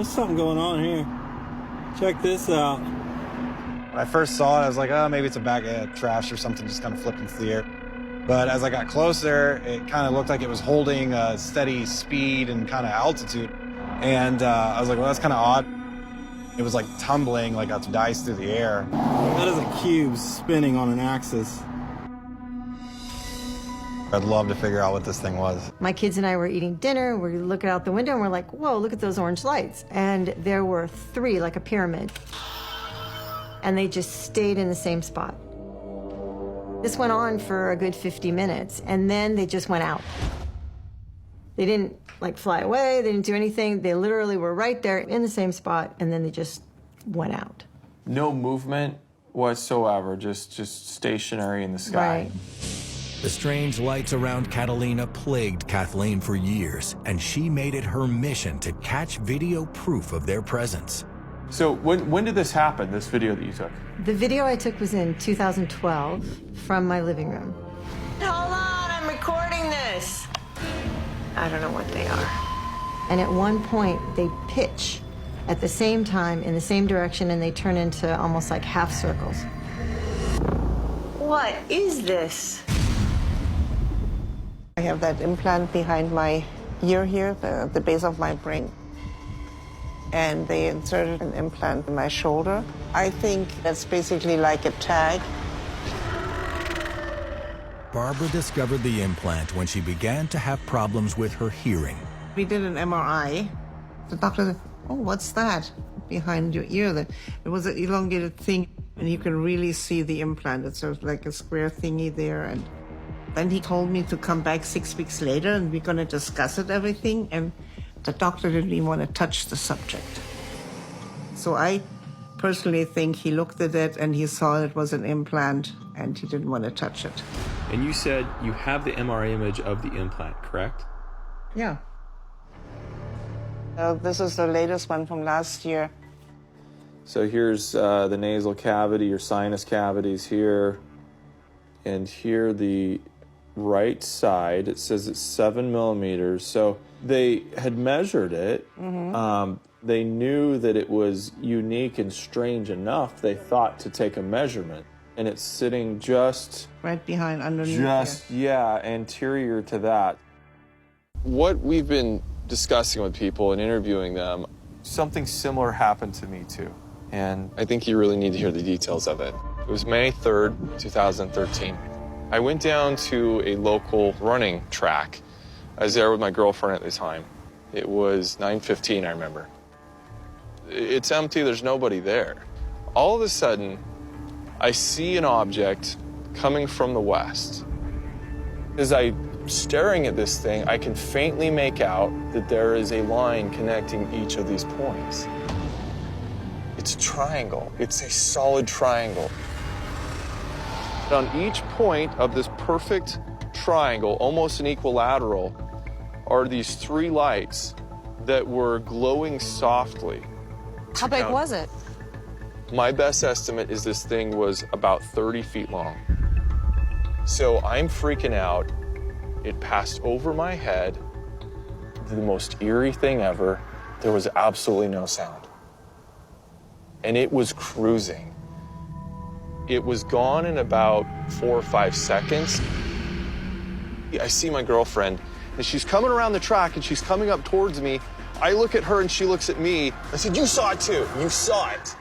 there's something going on here. Check this out. When I first saw it, I was like, oh, maybe it's a bag of trash or something just kind of flipping through the air. But as I got closer, it kind of looked like it was holding a steady speed and kind of altitude. And I was like, well, that's kind of odd. It was like tumbling like a dice through the air. That is a cube spinning on an axis. I'd love to figure out what this thing was. My kids and I were eating dinner. We're looking out the window and we're like, whoa, look at those orange lights. And there were 3, like a pyramid. And they just stayed in the same spot. This went on for a good 50 minutes, and then they just went out. They didn't, like, fly away. They didn't do anything. They literally were right there in the same spot, and then they just went out. No movement whatsoever, just stationary in the sky. Right. The strange lights around Catalina plagued Kathleen for years, and she made it her mission to catch video proof of their presence. So when did this happen, this video that you took? The video I took was in 2012 from my living room. Hold on, I'm recording this. I don't know what they are. And at one point, they pitch at the same time in the same direction, and they turn into almost like half circles. What is this? I have that implant behind my ear here, the base of my brain. And they inserted an implant in my shoulder. I think that's basically like a tag. Barbara discovered the implant when she began to have problems with her hearing. We did an MRI. The doctor said, oh, what's that behind your ear? It was an elongated thing, and you can really see the implant. It's sort of like a square thingy there. And then he told me to come back 6 weeks later, and we're going to discuss it, everything. And the doctor didn't even want to touch the subject. So I personally think he looked at it and he saw it was an implant and he didn't want to touch it. And you said you have the MRI image of the implant, correct? Yeah. This is the latest one from last year. So here's the nasal cavity, your sinus cavities here. And here the right side, it says it's 7 millimeters. So they had measured it. Mm-hmm. They knew that it was unique and strange enough, they thought to take a measurement. And it's sitting just... right behind, underneath. Just, yeah, anterior to that. What we've been discussing with people and interviewing them, something similar happened to me too. And I think you really need to hear the details of it. It was May 3rd, 2013. I went down to a local running track. I was there with my girlfriend at the time. It was 9:15, I remember. It's empty, there's nobody there. All of a sudden, I see an object coming from the west. As I'm staring at this thing, I can faintly make out that there is a line connecting each of these points. It's a triangle. It's a solid triangle. On each point of this perfect triangle, almost an equilateral, are these 3 lights that were glowing softly. How big was it? My best estimate is this thing was about 30 feet long. So I'm freaking out. It passed over my head. The most eerie thing ever. There was absolutely no sound. And it was cruising. It was gone in about 4 or 5 seconds. I see my girlfriend, and she's coming around the track, and she's coming up towards me. I look at her, and she looks at me. I said, you saw it too. You saw it.